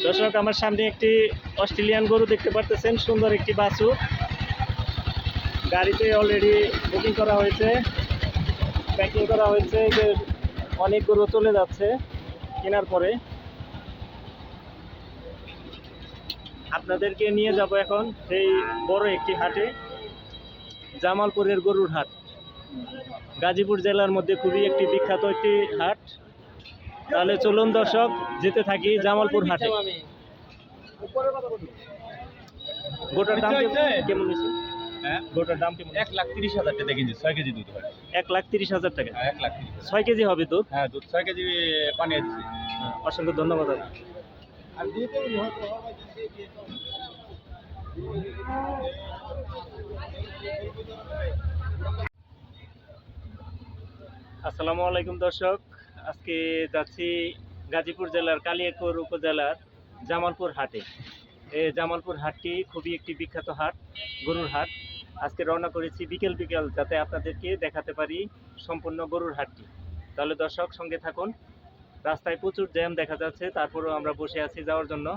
দর্শক, আমার সামনে একটি অস্ট্রেলিয়ান গরু দেখতে পারতেছেন। সুন্দর একটি বাছুর, গাড়িতে অলরেডি বুকিং করা হয়েছে, প্যাকিং করা হয়েছে। যে অনেক গরু চলে যাচ্ছে কেনার পরে। আপনাদেরকে নিয়ে যাব এখন সেই বড় একটি হাটে, জামালপুরের গরুর হাট। গাজীপুর জেলার মধ্যে খুবই একটি বিখ্যাত একটি হাট। তাহলে চলুন দর্শক, যেতে থাকি জামালপুর হাটে। গোটার দাম কেমন নিচ্ছে? গোটার দাম কেমন? 1,30,000 টাকা কেজি, 6 কেজি দুধ হয়। 1,30,000 টাকা। 1,30,000। 6 কেজি হবে দুধ? হ্যাঁ, দুধ 6 কেজি পানি আছে। অসংখ্য ধন্যবাদ। আর দুধ আসসালামু আলাইকুম দর্শক, আজকে যাচ্ছি গাজীপুর জেলার কালিয়াকৈর উপজেলার জামালপুর হাটে। এই জামালপুর হাটটি খুবই একটি বিখ্যাত হাট, গরুর হাট। আজকে রওনা করেছি বিকেল বিকেল, যাতে আপনাদেরকে দেখাতে পারি সম্পূর্ণ গরুর হাটটি। তাহলে দর্শক, সঙ্গে থাকুন। রাস্তায় প্রচুর জ্যাম দেখা যাচ্ছে, তারপরেও আমরা বসে আছি যাওয়ার জন্য।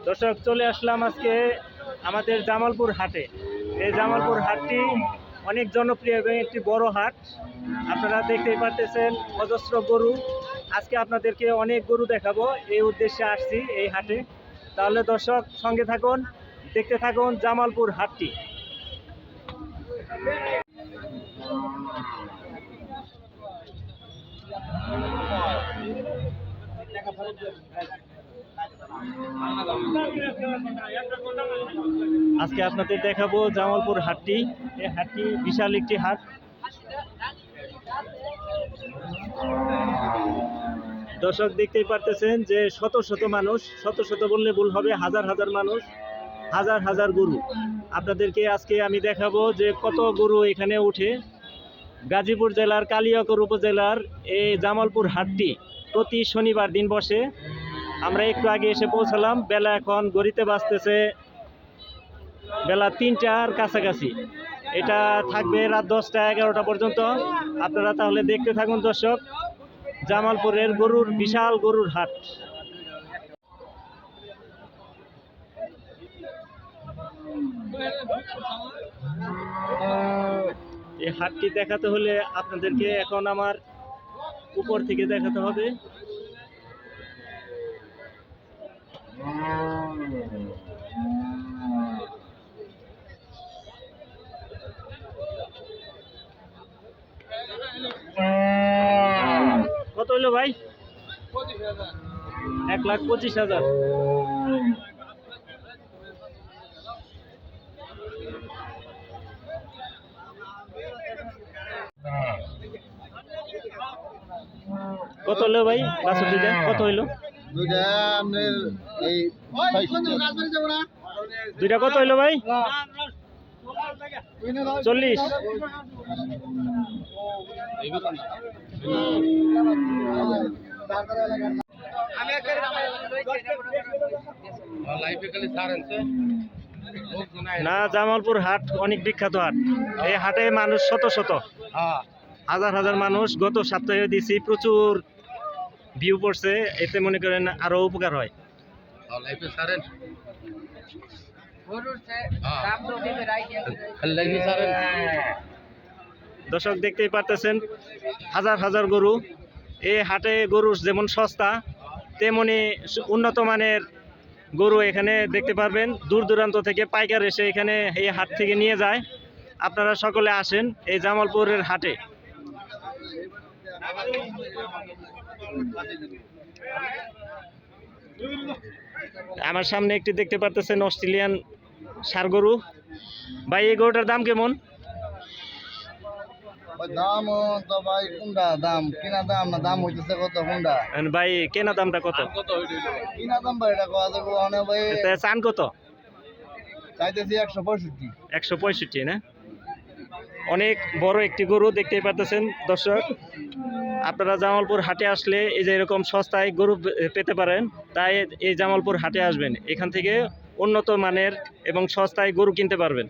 দর্শক, চলে আসলাম আজকে আমাদের জামালপুর হাটে। এই জামালপুর হাটটি অনেক জনপ্রিয় এবং একটি বড় হাট। আপনারা দেখতেই পারতেছেন অজস্র গরু। আজকে আপনাদেরকে অনেক গরু দেখাবো, এই উদ্দেশ্যে আসছি এই হাটে। তাহলে দর্শক, সঙ্গে থাকুন, দেখতে থাকুন জামালপুর হাটটি। আজকে আপনাদের দেখাবো জামালপুর হাটটি। এই হাটটি বিশাল একটি হাট। দর্শক, দেখতেই পারতেছেন যে শত শত মানুষ, শত শত বললে ভুল হবে, হাজার হাজার মানুষ, হাজার হাজার গরু। আপনাদেরকে আজকে আমি দেখাবো যে কত গরু এখানে উঠে। গাজীপুর জেলার কালিয়াকৈর উপজেলার এই জামালপুর হাটটি প্রতি শনিবার দিন বসে। আমরা একটু আগে এসে পৌঁছালাম। বেলা এখন গড়িতে বাজতেছে বেলা 3টার কাছাকাছি। এটা থাকবে রাত 10টা 11টা পর্যন্ত। আপনারা তাহলে দেখতে থাকুন দর্শক, জামালপুরের গরুর বিশাল গরুর হাট। এই হাটটি দেখাতে হলে আপনাদেরকে এখন আমার উপর থেকে দেখাতে হবে। কত হইলো ভাই? 1,25,000। কত হলো ভাই? 62টা কত হইলো? দুইটা কত হইলো ভাই? 40। না, জামালপুর হাট অনেক বিখ্যাত হাট। এই হাটে মানুষ শত শত, হাজার হাজার মানুষ। গত সপ্তাহে দিছি, প্রচুর ভিউ পড়ছে। এতে মনে করেন আরো উপকার হয়। দর্শক, দেখতেই পারতেছেন হাজার হাজার গরু। এই হাটে গরু যেমন সস্তা, তেমনি উন্নত মানের গরু এখানে দেখতে পারবেন। দূর দূরান্ত থেকে পাইকার এসে এখানে এই হাট থেকে নিয়ে যায়। আপনারা সকলে আসেন এই জামালপুরের হাটে। আমার সামনে একটি দেখতে পারতেছেন অস্ট্রেলিয়ান ষাঁড় গরু। ভাই এই গরুটার দাম কেমন? দাম তো ভাই কোনটা দাম কিনা দাম না দাম হইতেছে কত কোনটা ভাই কেনা দামটা কত? কিনা দাম ভাই এটা কথা দেবো অনেক ভাই তা চান কত? চাইতেছি 165। 165 না? অনেক বড় একটি গরু দেখতেই পারতেছেন দর্শক। আপনারা জামালপুর হাটে আসলে এই যে এরকম সস্তায় গরু পেতে পারেন, তাই এই জামালপুর হাটে আসবেন, এখান থেকে উন্নত মানের এবং সস্তায় গরু কিনতে পারবেন।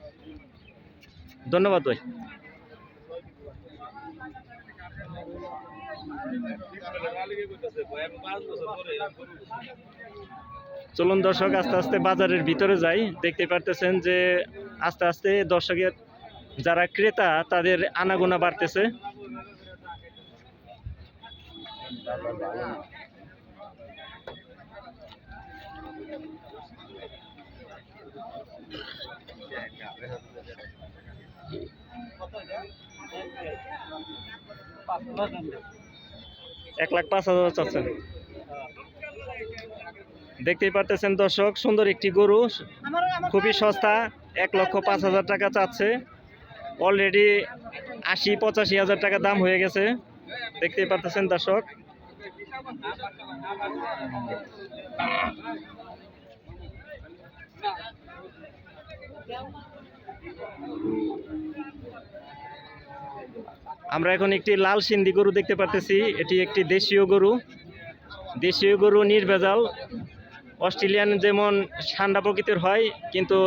ধন্যবাদ ভাই। চলুন দর্শক আস্তে আস্তে বাজারের ভিতরে যাই। দেখতে পারতেছেন যে আস্তে আস্তে দর্শকের যারা ক্রেতা তাদের আনাগোনা বাড়তেছে। এক লাখ 5,000 চাচ্ছেন। দেখতেই পারতেছেন দর্শক, সুন্দর একটি গরু, খুবই সস্তা, 1,05,000 টাকা চাচ্ছে। অলরেডি 80-85,000 টাকা দাম হয়ে গেছে। দেখতেই পারতেছেন দর্শক। আমরা এখন একটি লাল সিন্ধি গরু দেখতে পারতেছি। এটি একটি দেশীয় গরু। দেশীয় গরু নির্ভেজাল। অস্ট্রেলিয়ান যেমন ঠান্ডা প্রকৃতির হয়, কিন্তু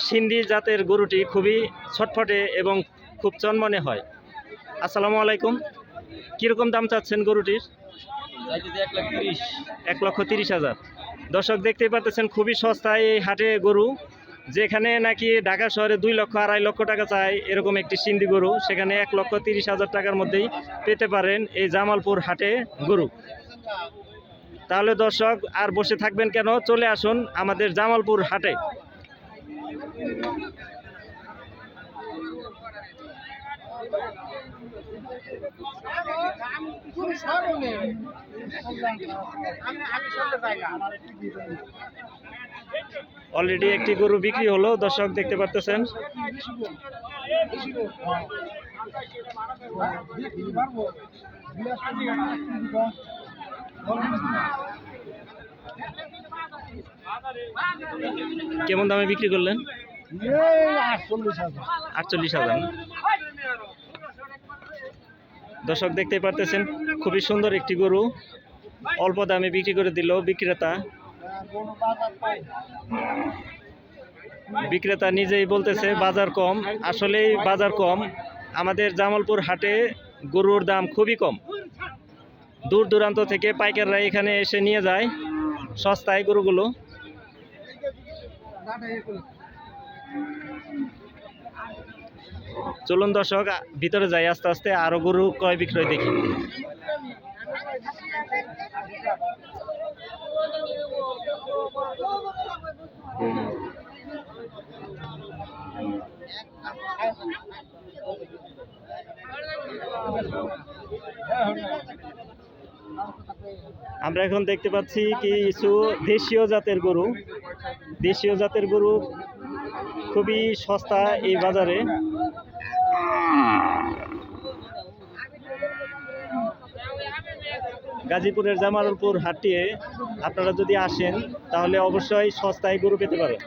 সিন্ধি জাতের গরুটি খুবই ছটফটে এবং খুব চনমনে হয়। আসসালামু আলাইকুম। কীরকম দাম চাচ্ছেন গরুটির? 1,30,000। দর্শক দেখতেই পাচ্ছেন খুবই সস্তায় এই হাটে গরু। যেখানে নাকি ঢাকা শহরে 2 লক্ষ 2.5 লক্ষ টাকা চায় এরকম একটি সিন্ধি গরু, সেখানে 1,30,000 টাকার মধ্যেই পেতে পারেন এই জামালপুর হাটে গরু। তাহলে দর্শক আর বসে থাকবেন কেন, চলে আসুন আমাদের জামালপুর হাটে। অলরেডি একটি গরু বিক্রি হলো দর্শক, দেখতে পারতেছেন। কেমন দামে বিক্রি করলেন? 48,000। দর্শক দেখতে পারতেছেন খুবই সুন্দর একটি গরু, অল্প দামে বিক্রি করে দিল বিক্রেতা। বিক্রেতা নিজেই বলতেছে বাজার কম। আসলেই বাজার কম। আমাদের জামালপুর হাটে গরুর দাম খুবই কম। দূর দূরান্ত থেকে পাইকাররা এখানে এসে নিয়ে যায় সস্তায় গরুগুলো। চলুন দর্শক ভিতরে যাই, আস্তে আস্তে আরো গরু ক্রয় বিক্রয় দেখি। আমরা এখন দেখতে পাচ্ছি কিছু দেশীয় জাতের গরু। দেশীয় জাতের গরু খুবই সস্তা এই বাজারে। গাজীপুরের জামালপুর হাটে আপনারা যদি আসেন তাহলে অবশ্যই সস্তায় গরু পেতে পারেন।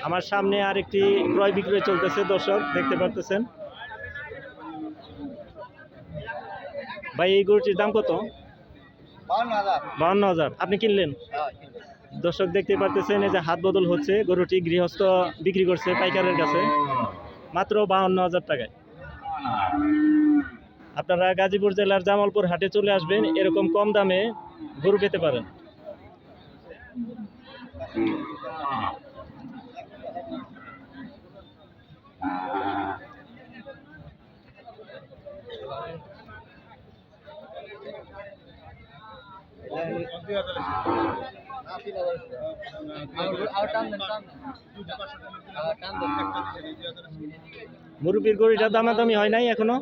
আমার সামনে আরেকটি ক্রয় বিক্রয় চলতেছে দর্শক, দেখতে পারতেছেন। ভাই এই গরুটির দাম কত? 52,000। আপনি কিনলেন? দর্শক দেখতে পারতেছেন এই যে হাত বদল হচ্ছে, গরুটি গৃহস্থ বিক্রি করছে পাইকারের কাছে মাত্র 52,000 টাকায়। আপনারা গাজীপুর জেলার জামালপুর হাটে চলে আসবেন, এরকম কম দামে গরু পেতে পারেন। মুরব্বীর গরুটা দামাদামি হয় নাই এখনো?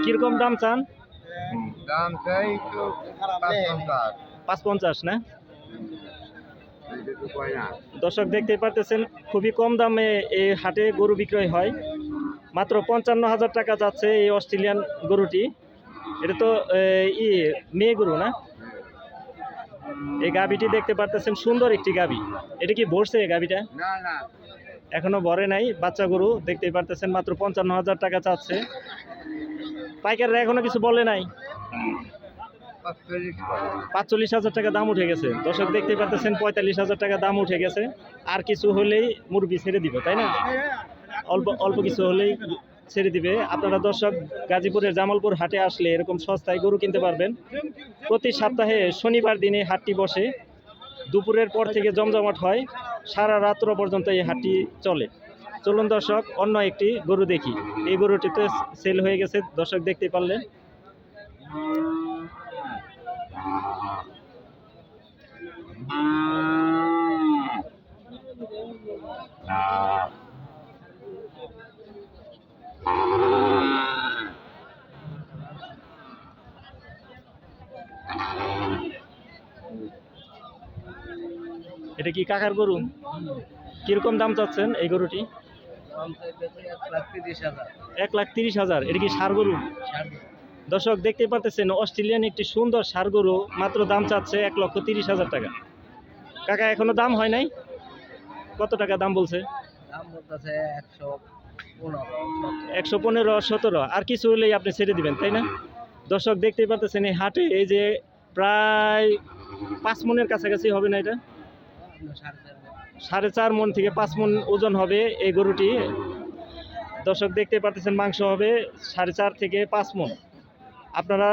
কিরকম দাম চান? দাম চাই একটু 550 না? দর্শক দেখতে পারতেছেন খুবই কম দামে এই হাটে গরু বিক্রয় হয়। মাত্র 55,000 টাকা যাচ্ছে এই অস্ট্রেলিয়ান গরুটি। এটা তো মেয়ে গরু না? এই গাভীটি দেখতে পারতেছেন সুন্দর একটি গাভী। এটা কি ভরছে এই গাভীটা? না না এখনো ভরে নাই, বাচ্চা গরু দেখতেই পারতেছেন। মাত্র 55,000 টাকা চাচ্ছে। পাইকাররা এখনো কিছু বলে নাই। 45,000 টাকা দাম উঠে গেছে। দর্শক দেখতে পারতেছেন 45,000 টাকা দাম উঠে গেছে। আর কিছু হলেই মুরগি ছেড়ে দিবে, তাই না? অল্প অল্প কিছু হলেই ছেড়ে দিবে। আপনারা দর্শক গাজীপুরের জামালপুর হাটে আসলে এরকম সস্তায় গরু কিনতে পারবেন। প্রতি সপ্তাহে শনিবার দিনে হাটটি বসে। দুপুরের পর থেকে জমজমাট হয়, সারা রাত্র পর্যন্ত এই হাটটি চলে। চলুন দর্শক অন্য একটি গরু দেখি। এই গরুটিতে সেল হয়ে গেছে, দর্শক দেখতে পারলেন। এটা কি কাকার গরু? কিরকম দাম চাচ্ছেন এই গরুটি? 1,30,000। এটা কি ষাঁড় গরু? দর্শক দেখতে পারতেছেন অস্ট্রেলিয়ান একটি সুন্দর ষাঁড় গরু, মাত্র দাম চাচ্ছে 1,30,000 টাকা। কাকা এখনো দাম হয় নাই? কত টাকা দাম বলছে? 115, 17। আর কিছু হলেই আপনি ছেড়ে দিবেন, তাই না? দর্শক দেখতে পারতেছেন এই হাটে এই যে প্রায় 5 মনের কাছাকাছি হবে না? এটা 4.5 মন থেকে 5 মন ওজন হবে এই গরুটি। দর্শক দেখতে পারতেছেন মাংস হবে 4.5 থেকে 5 মন। আপনারা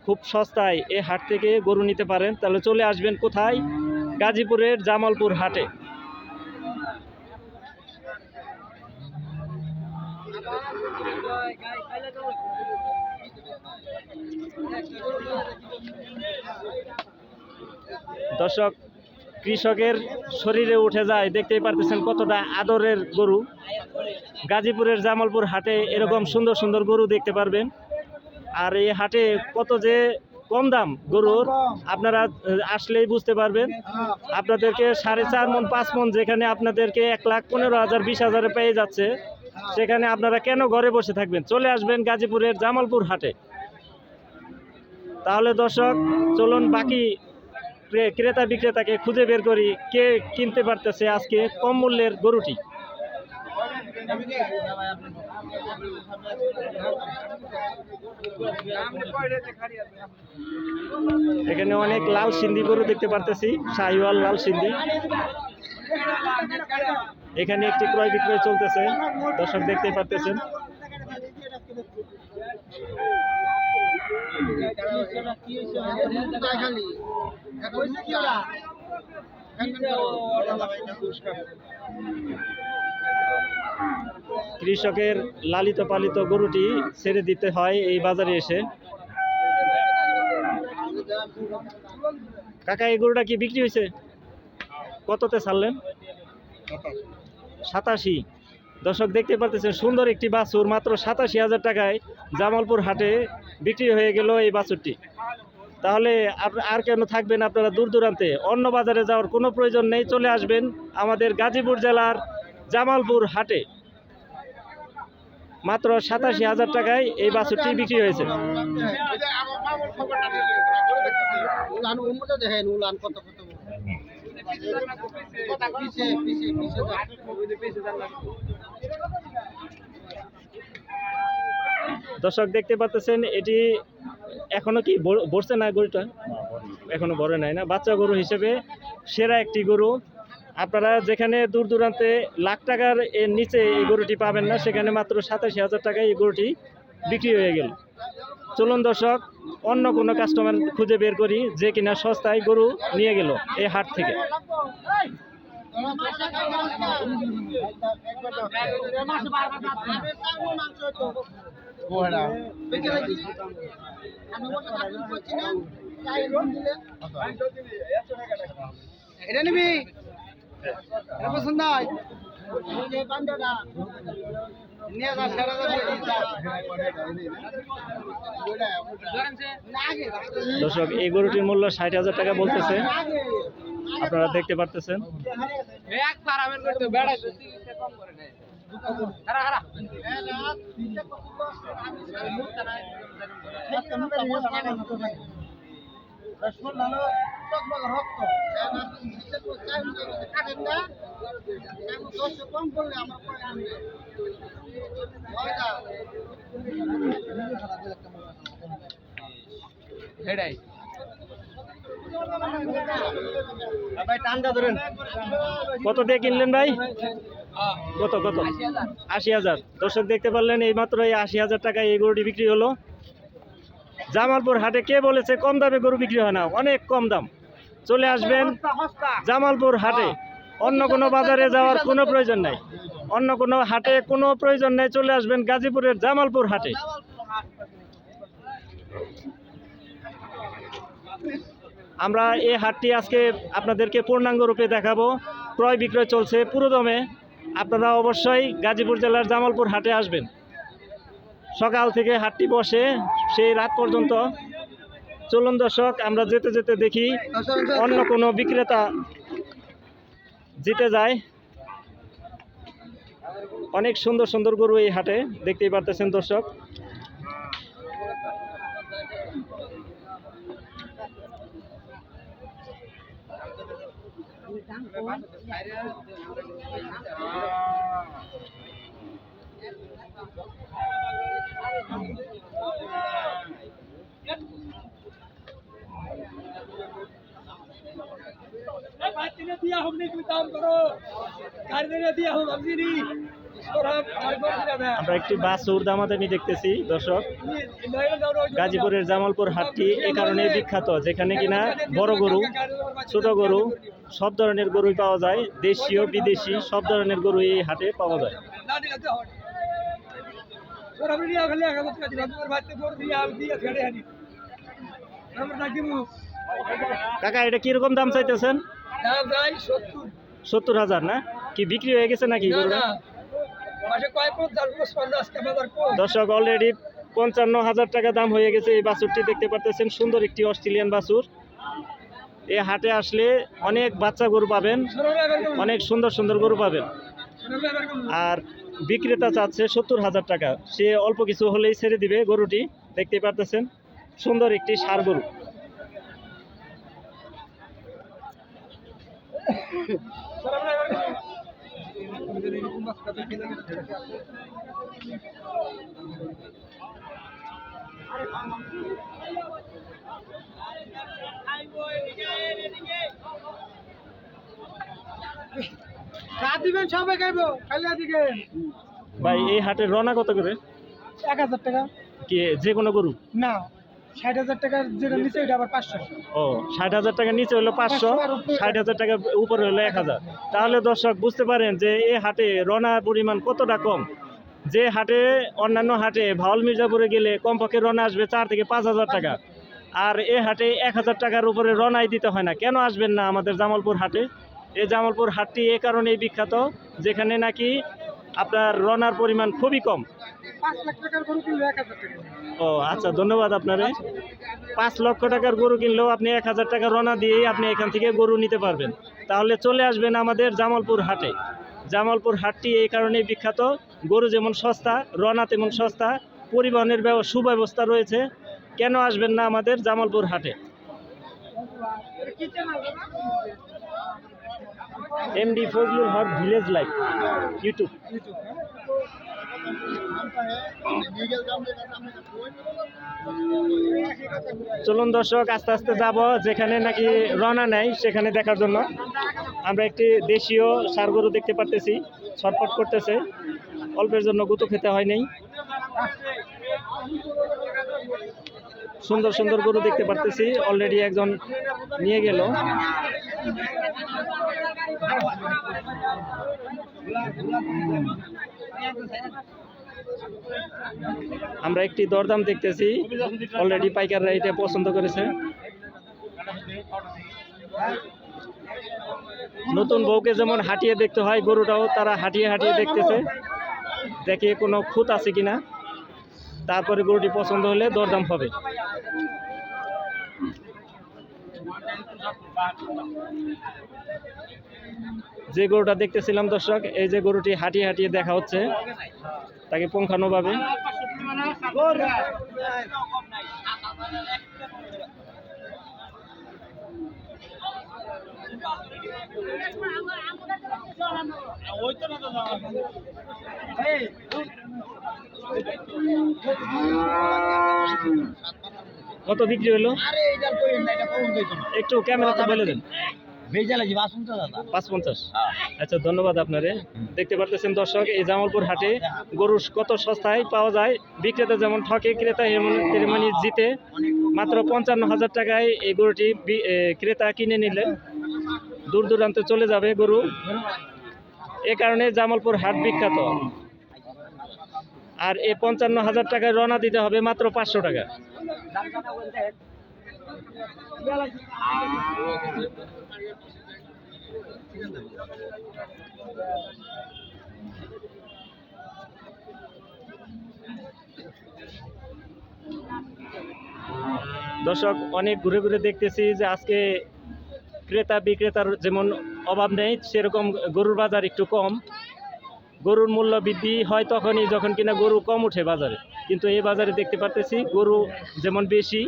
খুব সস্তায় এই হাট থেকে গরু নিতে পারেন। তাহলে চলে আসবেন কোথায়? গাজীপুরের জামালপুর হাটে। দর্শক কৃষকের শরীরে উঠে যায়, দেখতেই পারতেছেন কতটা আদরের গরু। গাজীপুরের জামালপুর হাটে এরকম সুন্দর সুন্দর গরু দেখতে পারবেন। আর এই হাটে কত যে কম দাম গরুর, আপনারা আসলেই বুঝতে পারবেন। আপনাদেরকে 4.5 মন 5 মন যেখানে আপনাদেরকে 1,15,000 20,000 পেয়ে যাচ্ছে, সেখানে আপনারা কেন ঘরে বসে থাকবেন? চলে আসবেন গাজীপুরের জামালপুর হাটে। তাহলে দর্শক চলুন বাকি ক্রেতা বিক্রেতাকে খুঁজে বের করি, কে কিনতে পারতেছে আজকে কম মূল্যের গরুটি। এখানে অনেক লাল সিন্ধি গরু দেখতে পারতেছি, শাহিওয়াল লাল সিন্ধি। এখানে একটি ক্রয় বিক্রয় চলতেছে, দর্শক দেখতে পারতেছেন। কৃষকের লালিত পালিত গরুটি ছেড়ে দিতে হয় এই বাজারে এসে। কাকা এই গরুটা কি বিক্রি হয়েছে? কততে ছাড়লেন? 87। দর্শক দেখতে পারতেছেন সুন্দর একটি বাছুর, মাত্র 87,000 টাকায় জামালপুর হাটে বিক্রি হয়ে গেল এই বাছুরটি। তাহলে আর কেন থাকবেন আপনারা দূর দূরান্তে? অন্য বাজারে যাওয়ার কোনো প্রয়োজন নেই, চলে আসবেন আমাদের গাজীপুর জেলার জামালপুর হাটে। মাত্র 87,000 টাকায় এই বাছুরটি বিক্রি হয়েছে। দর্শক দেখতে পাচ্ছেন এটি এখনো কি ভরছে না গরুটা? এখনো ভরে নাই না? বাচ্চা গরু হিসেবে সেরা একটি গরু। আপনারা যেখানে দূর দূরান্তে লাখ টাকার এর নিচে এই গরুটি পাবেন না, সেখানে মাত্র 87,000 টাকায় এই গরুটি বিক্রি হয়ে গেল। চলুন দর্শক অন্য কোনো কাস্টমার খুঁজে বের করি যে কিনা সস্তায় গরু নিয়ে গেল এই হাট থেকে। এটা নিবি এটা পছন্দ হয় নিয়ে যা সেরা দর্শক এই গরুটির মূল্য 60,000 টাকা বলতেছে, আপনারা দেখতে পারতেছেন। কম করলে আমার ভাই টানটা ধরেন। কত দিয়ে কিনলেন ভাই? কত কত? 80,000। দর্শক দেখতে পারলেন এই মাত্র এই 80,000 টাকায় এই গরুটি বিক্রি হলো। জামালপুর হাটে কে বলেছে কম দামে গরু বিক্রি হয় না? অনেক কম দাম। চলে আসবেন জামালপুর হাটে, অন্য কোনো বাজারে যাওয়ার কোনো প্রয়োজন নাই, অন্য কোনো হাটে কোনো প্রয়োজন নেই। চলে আসবেন গাজীপুরের জামালপুর হাটে। আমরা এই হাটটি আজকে আপনাদেরকে পূর্ণাঙ্গ রূপে দেখাবো। ক্রয় বিক্রয় চলছে পুরোদমে। আপনারা অবশ্যই গাজীপুর জেলার জামালপুর হাটে আসবেন। সকাল থেকে হাটটি বসে সেই রাত পর্যন্ত। চলুন দর্শক, আমরা যেতে যেতে দেখি অন্য কোনো বিক্রেতা জিতে যায়। অনেক সুন্দর সুন্দর গরু এই হাটে, দেখতেই পারতেছেন দর্শক। আমরা একটি বাছুর দামাদামি দেখতেছি দর্শক। গাজীপুরের জামালপুর হাটটি এ কারণে বিখ্যাত, যেখানে কিনা বড় গরু, ছোট গরু সব ধরনের গরুই পাওয়া যায়। দেশীয় বিদেশি সব ধরনের গরু এই হাটে পাওয়া যায়। কাকা, এটা কিরকম দাম চাইতেছেন? 70,000 না? কি বিক্রি হয়ে গেছে নাকি গরুটা? দর্শক, অলরেডি 55,000 টাকা দাম হয়ে গেছে এই বাছুরটি। দেখতে পারতেছেন সুন্দর একটি অস্ট্রেলিয়ান বাছুর। এই হাটে আসলে অনেক বাচ্চা গরু পাবেন, অনেক সুন্দর সুন্দর গরু পাবেন। আর বিক্রেতা চাচ্ছে 70,000 টাকা। সে অল্প কিছু হলেই ছেড়ে দিবে গরুটি। দেখতে পারতেছেন সুন্দর একটি ষাঁড় গরু। দিবেন সবাই খাইবো খালি দিকে। ভাই, এই হাটের রনা কত করে? 1,000 টাকা। কি যে কোনো গরু? না, 60,000 টাকার যেটা নিচে এটা আবার 500। ও, 60,000 টাকার নিচে হলো 500, 60,000 টাকার উপরে হলো 1,000। তাহলে দর্শক বুঝতে পারেন যে এই হাটে রনার পরিমাণ কতটা কম। যে হাটে অন্যান্য হাটে ভাওয়াল মির্জাপুরে গেলে কমপক্ষে রনা আসবে 4 থেকে 5,000 টাকা, আর এ হাটে 1,000 টাকার উপরে রনাই দিতে হয় না। কেন আসবেন না আমাদের জামালপুর হাটে? এই জামালপুর হাটটি এ কারণেই বিখ্যাত, যেখানে নাকি আপনার রনার পরিমাণ খুবই কম। 5 লাখ টাকার গরু কিনলে 1,000 টাকা। ও আচ্ছা, ধন্যবাদ আপনারে। 5 লক্ষ টাকার গরু কিনলেও আপনি 1,000 টাকা রনা দিয়েই আপনি এখান থেকে গরু নিতে পারবেন। তাহলে চলে আসবেন আমাদের জামালপুর হাটে। জামালপুর হাটটি এই কারণেই বিখ্যাত, গরু যেমন সস্তা, রনা তেমন সস্তা, পরিবহনের সুব্যবস্থা রয়েছে। কেন আসবেন না আমাদের জামালপুর হাটে? এমডি ফজলুল হক ভিলেজ লাইফ ইউটিউব। চলুন দর্শক, আস্তে আস্তে যাব যেখানে নাকি রনা নাই সেখানে দেখার জন্য। আমরা একটি দেশীয় ষাঁড় গরু দেখতে পারতেছি, ছটফট করতেছে, অল্পের জন্য গুঁতো খেতে হয় নাই। সুন্দর সুন্দর গরু দেখতে পারতেছি, অলরেডি একজন নিয়ে গেল। আমরা একটি দরদাম দেখতেছি, অলরেডি পাইকাররা এটা পছন্দ করেছে। নতুন বউকে যেমন হাঁটিয়ে দেখতে হয়, গরুটাও তারা হাঁটিয়ে হাঁটিয়ে দেখতেছে, দেখে কোনো খুঁত আছে কিনা, তারপরে গরুটি পছন্দ হলে দরদাম হবে। যে গরুটা দেখতেছিলাম দর্শক, এই যে গরুটি হাঁটিয়ে হাঁটিয়ে দেখা হচ্ছে তাকে পুঙ্খানুভাবে। কত বিক্রি হলো একটু ক্যামেরাতে বলে দেন। 550। আচ্ছা, ধন্যবাদ আপনারে। দেখতে পারতেছেন দর্শক, এই জামালপুর হাটে গরু কত সস্তায় পাওয়া যায়। বিক্রেতা যেমন ঠকে, ক্রেতা তেমনি জিতে। মাত্র 55,000 টাকায় এই গরুটি ক্রেতা কিনে নিলে দূর দূরান্তে চলে যাবে গরু। এ কারণে জামালপুর হাট বিখ্যাত। আর এই 55,000 টাকায় রওনা দিতে হবে মাত্র 500 টাকা। দর্শক, অনেক ঘুরে ঘুরে দেখতেছি যে আজকে ক্রেতা বিক্রেতার যেমন অভাব নেই, সেরকম গরুর বাজার একটু কম। গরুর মূল্য বৃদ্ধি হয় তখনই যখন কিনা গরু কম উঠে বাজারে, কিন্তু এই বাজারে দেখতে পারতেছি গরু যেমন বেশি,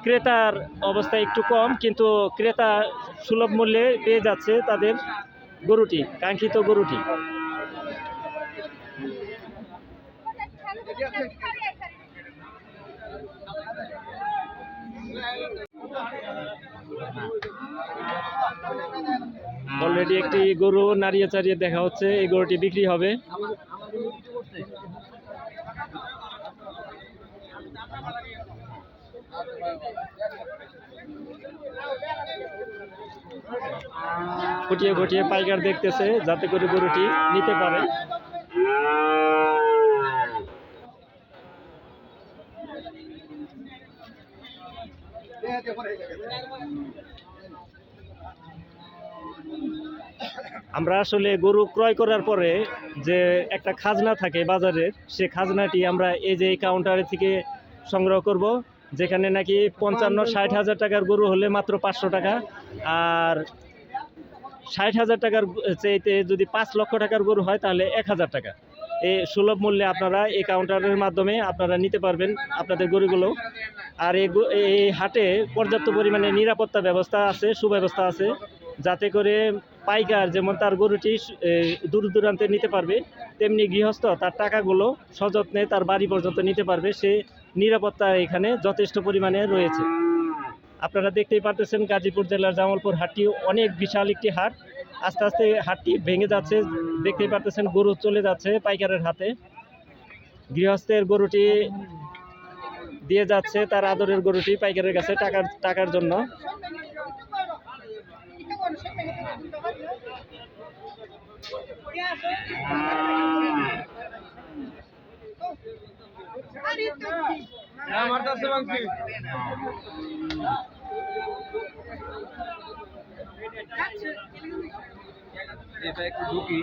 ক্রেতার অবস্থা একটু কম, কিন্তু ক্রেতা সুলভ মূল্যে পেয়ে যাচ্ছে তাদের গরুটি, কাঙ্ক্ষিত গরুটি। অলরেডি একটি গরু নাড়িয়ে চাড়িয়ে দেখা হচ্ছে, এই গরুটি বিক্রি হবে। খুঁটিয়ে খুঁটিয়ে পাইকার দেখতেছে যাতে করে গরুটি নিতে পারে। আমরা আসলে গরু ক্রয় করার পরে যে একটা খাজনা থাকে বাজারের, সে খাজনাটি আমরা এই যে কাউন্টারে থেকে সংগ্রহ করব, যেখানে নাকি 55-60 হাজার টাকার গরু হলে মাত্র 500 টাকা, আর 60 হাজার টাকার চাইতে যদি 5 লক্ষ টাকার গরু হয় তাহলে 1,000 টাকা। এই সুলভ মূল্যে আপনারা এই কাউন্টারের মাধ্যমে আপনারা নিতে পারবেন আপনাদের গরুগুলো। আর এই হাটে পর্যাপ্ত পরিমাণে নিরাপত্তা ব্যবস্থা আছে, সুব্যবস্থা আছে, যাতে করে পাইকার যেমন তার গরুটি দূর দূরান্তে নিতে পারবে, তেমনি গৃহস্থ তার টাকাগুলো সযত্নে তার বাড়ি পর্যন্ত নিতে পারবে। সে নিরাপত্তা এখানে যথেষ্ট পরিমাণে রয়েছে। আপনারা দেখতেই পারতেছেন গাজীপুর জেলার জামালপুর হাটটি অনেক বিশাল একটি হাট। আস্তে আস্তে হাটটি ভেঙে যাচ্ছে, দেখতেই পারতেছেন গরু চলে যাচ্ছে পাইকারের হাতে। গৃহস্থের গরুটি দিয়ে যাচ্ছে তার আদরের গরুটি পাইকারের কাছে টাকার জন্য। আমার কাছে বাংছি এটা একটু ঢুকি।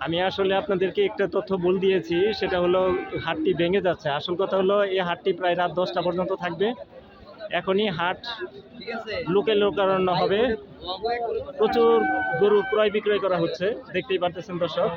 আমি আসলে আপনাদেরকে একটা তথ্য ভুল দিয়েছি, সেটা হলো হাটটি ভেঙে যাচ্ছে। আসল কথা হলো এই হাটটি প্রায় রাত 10টা পর্যন্ত থাকবে। এখনই হাট লোকারণ্য হবে, প্রচুর গরু ক্রয় বিক্রয় করা হচ্ছে, দেখতেই পারতেছেন দর্শক।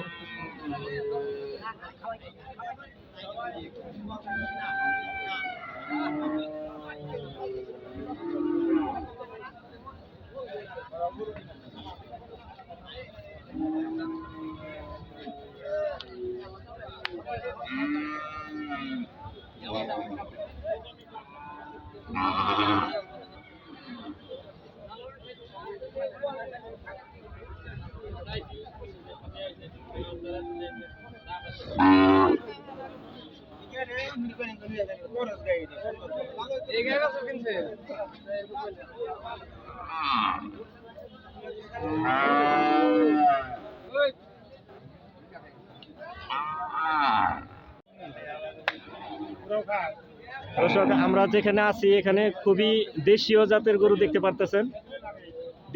দর্শক, আমরা যেখানে আছি এখানে খুবই দেশীয় জাতের গরু দেখতে পারতেছেন।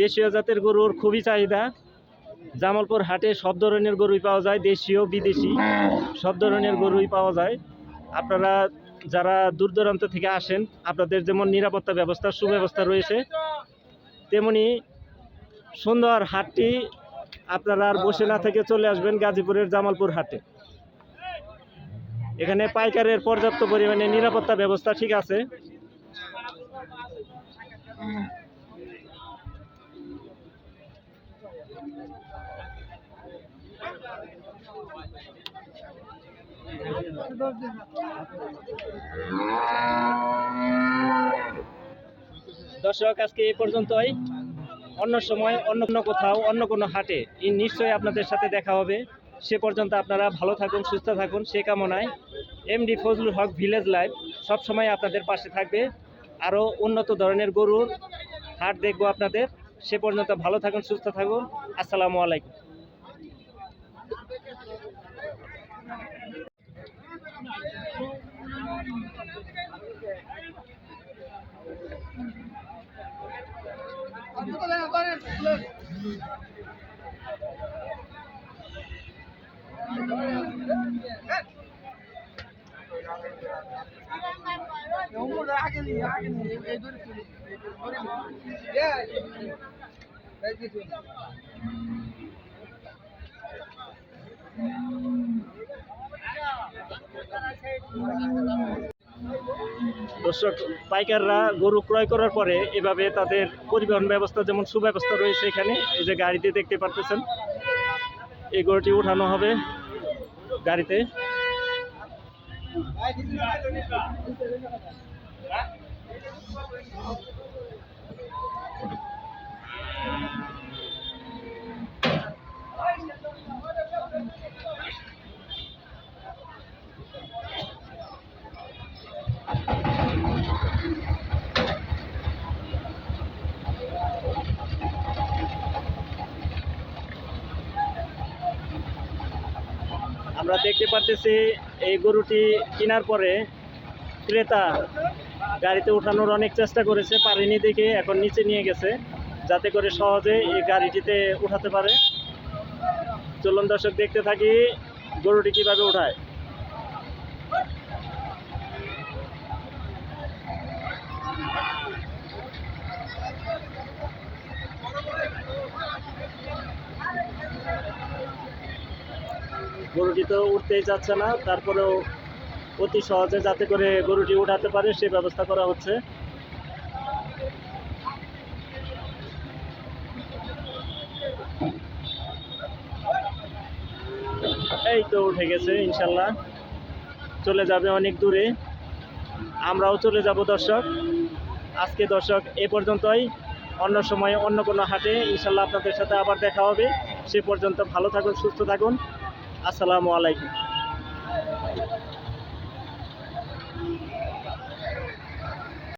দেশীয় জাতের গরুর খুবই চাহিদা। জামালপুর হাটে সব ধরনের গরুই পাওয়া যায়, দেশীয় বিদেশি সব ধরনের গরুই পাওয়া যায়। আপনারা যারা দূর দূরান্ত থেকে আসেন, আপনাদের যেমন নিরাপত্তা ব্যবস্থা সুব্যবস্থা রয়েছে, তেমনি সুন্দর হাটটি আপনারা আর বসে না থেকে চলে আসবেন গাজীপুরের জামালপুর হাটে। এখানে পাইকারের পর্যাপ্ত পরিমাণে নিরাপত্তা ব্যবস্থা ঠিক আছে। দর্শক, আজকে এই পর্যন্তই। অন্য সময় অন্য কোনো কোথাও অন্য কোনো হাটে নিশ্চয়ই আপনাদের সাথে দেখা হবে। সে পর্যন্ত আপনারা ভালো থাকুন, সুস্থ থাকুন, সে কামনায় এমডি ফজলুল হক ভিলেজ লাইভ সবসময় আপনাদের পাশে থাকবে। আরও উন্নত ধরনের গরুর হাট দেখবো আপনাদের। সে পর্যন্ত ভালো থাকুন, সুস্থ থাকুন। আসসালামু আলাইকুম। দর্শক, পাইকাররা গরু ক্রয় করার পরে এভাবে তাদের পরিবহন ব্যবস্থা যেমন সুব্যবস্থা রয়েছে এখানে। এই যে গাড়িতে দেখতে পারতেছেন, এই গরুটি উঠানো হবে গাড়িতে। আমরা দেখতে পারতেছি এই গরুটি কেনার পরে ক্রেতা গাড়িতে উঠানোর অনেক চেষ্টা করেছে, পারেনি দেখে এখন নিচে নিয়ে গেছে যাতে করে সহজে এই গাড়িটিতে উঠাতে পারে। চলুন দর্শক, দেখতে থাকি গরুটি কিভাবে উঠায়। গরুটি তো উঠতেই যাচ্ছে না, তারপরেও অতি সহজে যাতে করে গরুটি উঠাতে পারে সে ব্যবস্থা করা হচ্ছে। এই তো উঠে গেছে, ইনশাল্লাহ চলে যাবে অনেক দূরে, আমরাও চলে যাব। দর্শক, আজকে দর্শক এ পর্যন্তই। অন্য সময় অন্য কোনো হাটে ইনশাল্লাহ আপনাদের সাথে আবার দেখা হবে। সে পর্যন্ত ভালো থাকুন, সুস্থ থাকুন। আসসালামু আলাইকুম।